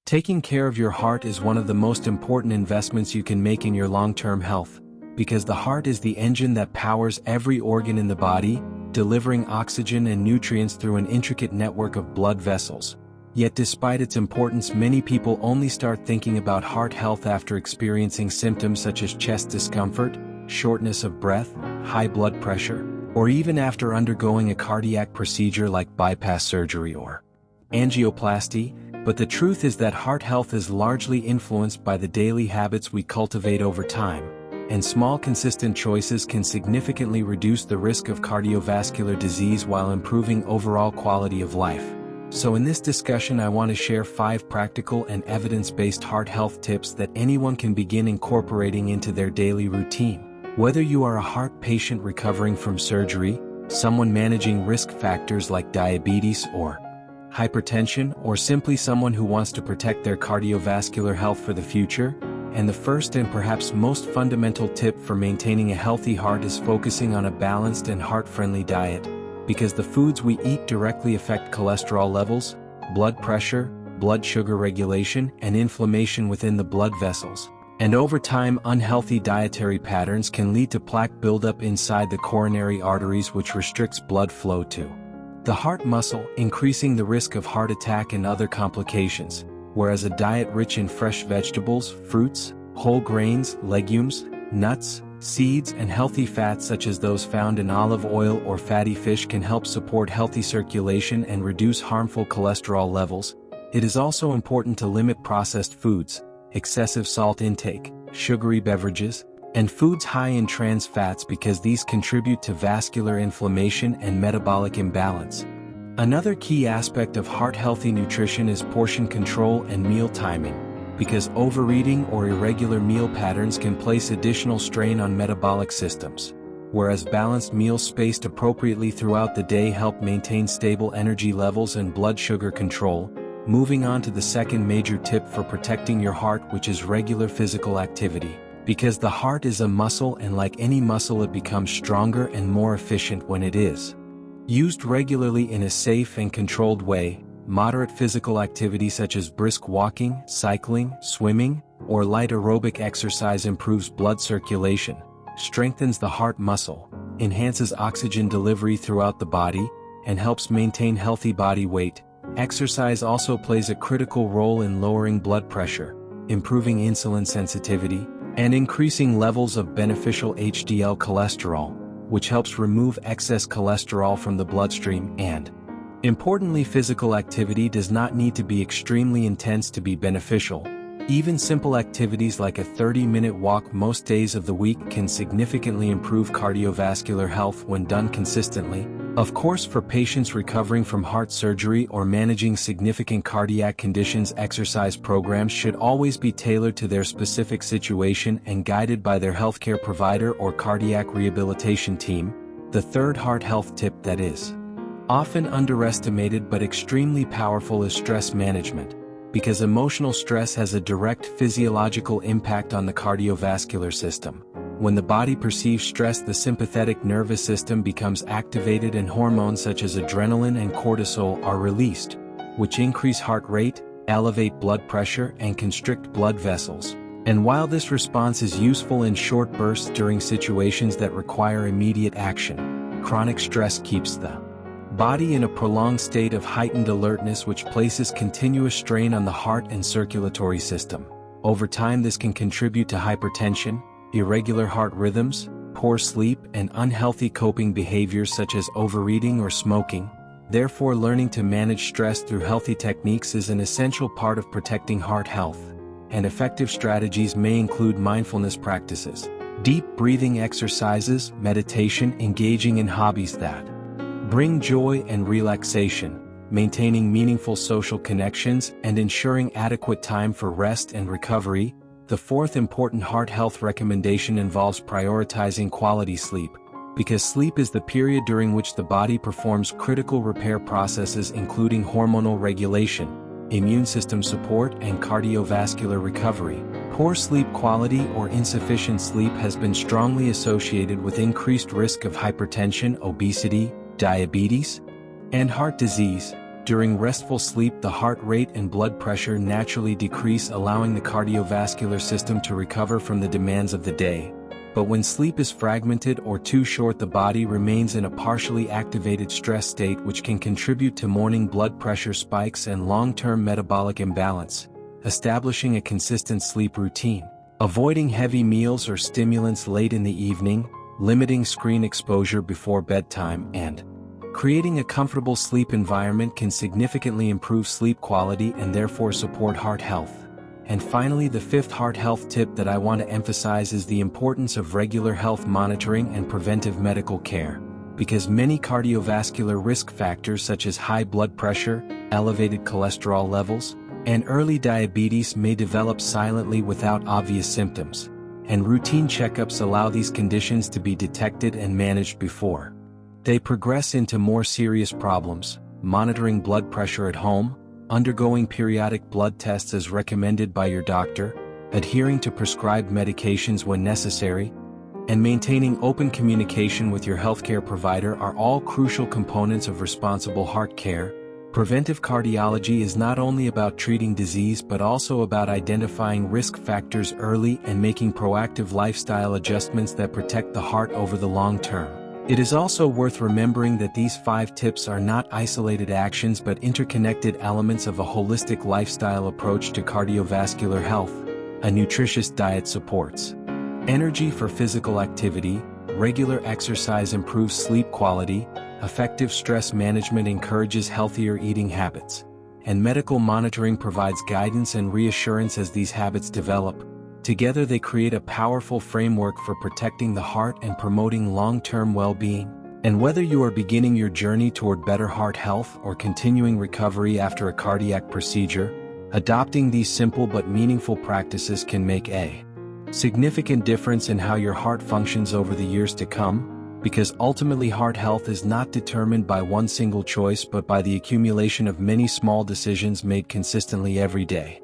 Taking care of your heart is one of the most important investments you can make in your long-term health, because the heart is the engine that powers every organ in the body, delivering oxygen and nutrients through an intricate network of blood vessels. Yet despite its importance, many people only start thinking about heart health after experiencing symptoms such as chest discomfort, shortness of breath, high blood pressure, or even after undergoing a cardiac procedure like bypass surgery or angioplasty. But the truth is that heart health is largely influenced by the daily habits we cultivate over time, and small consistent choices can significantly reduce the risk of cardiovascular disease while improving overall quality of life. So in this discussion, I want to share 5 practical and evidence-based heart health tips that anyone can begin incorporating into their daily routine. Whether you are a heart patient recovering from surgery, someone managing risk factors like diabetes or hypertension, or simply someone who wants to protect their cardiovascular health for the future, and the first and perhaps most fundamental tip for maintaining a healthy heart is focusing on a balanced and heart-friendly diet, because the foods we eat directly affect cholesterol levels, blood pressure, blood sugar regulation, and inflammation within the blood vessels. And over time, unhealthy dietary patterns can lead to plaque buildup inside the coronary arteries, which restricts blood flow to the heart muscle, increasing the risk of heart attack and other complications, whereas a diet rich in fresh vegetables, fruits, whole grains, legumes, nuts, seeds, and healthy fats such as those found in olive oil or fatty fish can help support healthy circulation and reduce harmful cholesterol levels. It is also important to limit processed foods, excessive salt intake, sugary beverages, and foods high in trans fats, because these contribute to vascular inflammation and metabolic imbalance. Another key aspect of heart-healthy nutrition is portion control and meal timing, because overeating or irregular meal patterns can place additional strain on metabolic systems, whereas balanced meals spaced appropriately throughout the day help maintain stable energy levels and blood sugar control. Moving on to the second major tip for protecting your heart, which is regular physical activity. Because the heart is a muscle, and like any muscle, it becomes stronger and more efficient when it is used regularly in a safe and controlled way. Moderate physical activity such as brisk walking, cycling, swimming, or light aerobic exercise improves blood circulation, strengthens the heart muscle, enhances oxygen delivery throughout the body, and helps maintain healthy body weight. Exercise also plays a critical role in lowering blood pressure, improving insulin sensitivity, and increasing levels of beneficial HDL cholesterol, which helps remove excess cholesterol from the bloodstream. And importantly, physical activity does not need to be extremely intense to be beneficial. Even simple activities like a 30-minute walk most days of the week can significantly improve cardiovascular health when done consistently. Of course, for patients recovering from heart surgery or managing significant cardiac conditions, exercise programs should always be tailored to their specific situation and guided by their healthcare provider or cardiac rehabilitation team. The third heart health tip that is often underestimated but extremely powerful is stress management, because emotional stress has a direct physiological impact on the cardiovascular system. When the body perceives stress, the sympathetic nervous system becomes activated and hormones such as adrenaline and cortisol are released, which increase heart rate, elevate blood pressure, and constrict blood vessels. And while this response is useful in short bursts during situations that require immediate action, chronic stress keeps the body in a prolonged state of heightened alertness, which places continuous strain on the heart and circulatory system. Over time, this can contribute to hypertension, irregular heart rhythms, poor sleep, and unhealthy coping behaviors such as overeating or smoking. Therefore, learning to manage stress through healthy techniques is an essential part of protecting heart health. And effective strategies may include mindfulness practices, deep breathing exercises, meditation, engaging in hobbies that bring joy and relaxation, maintaining meaningful social connections, and ensuring adequate time for rest and recovery. The fourth important heart health recommendation involves prioritizing quality sleep, because sleep is the period during which the body performs critical repair processes including hormonal regulation, immune system support, and cardiovascular recovery. Poor sleep quality or insufficient sleep has been strongly associated with increased risk of hypertension, obesity, diabetes, and heart disease. During restful sleep, the heart rate and blood pressure naturally decrease, allowing the cardiovascular system to recover from the demands of the day. But when sleep is fragmented or too short, the body remains in a partially activated stress state, which can contribute to morning blood pressure spikes and long-term metabolic imbalance. Establishing a consistent sleep routine, avoiding heavy meals or stimulants late in the evening, limiting screen exposure before bedtime, and creating a comfortable sleep environment can significantly improve sleep quality and therefore support heart health. And finally, the fifth heart health tip that I want to emphasize is the importance of regular health monitoring and preventive medical care. Because many cardiovascular risk factors such as high blood pressure, elevated cholesterol levels, and early diabetes may develop silently without obvious symptoms. And routine checkups allow these conditions to be detected and managed before they progress into more serious problems. Monitoring blood pressure at home, undergoing periodic blood tests as recommended by your doctor, adhering to prescribed medications when necessary, and maintaining open communication with your healthcare provider are all crucial components of responsible heart care. Preventive cardiology is not only about treating disease but also about identifying risk factors early and making proactive lifestyle adjustments that protect the heart over the long term. It is also worth remembering that these 5 tips are not isolated actions but interconnected elements of a holistic lifestyle approach to cardiovascular health. A nutritious diet supports energy for physical activity, regular exercise improves sleep quality, effective stress management encourages healthier eating habits, and medical monitoring provides guidance and reassurance as these habits develop. Together they create a powerful framework for protecting the heart and promoting long-term well-being. And whether you are beginning your journey toward better heart health or continuing recovery after a cardiac procedure, adopting these simple but meaningful practices can make a significant difference in how your heart functions over the years to come, because ultimately heart health is not determined by one single choice but by the accumulation of many small decisions made consistently every day.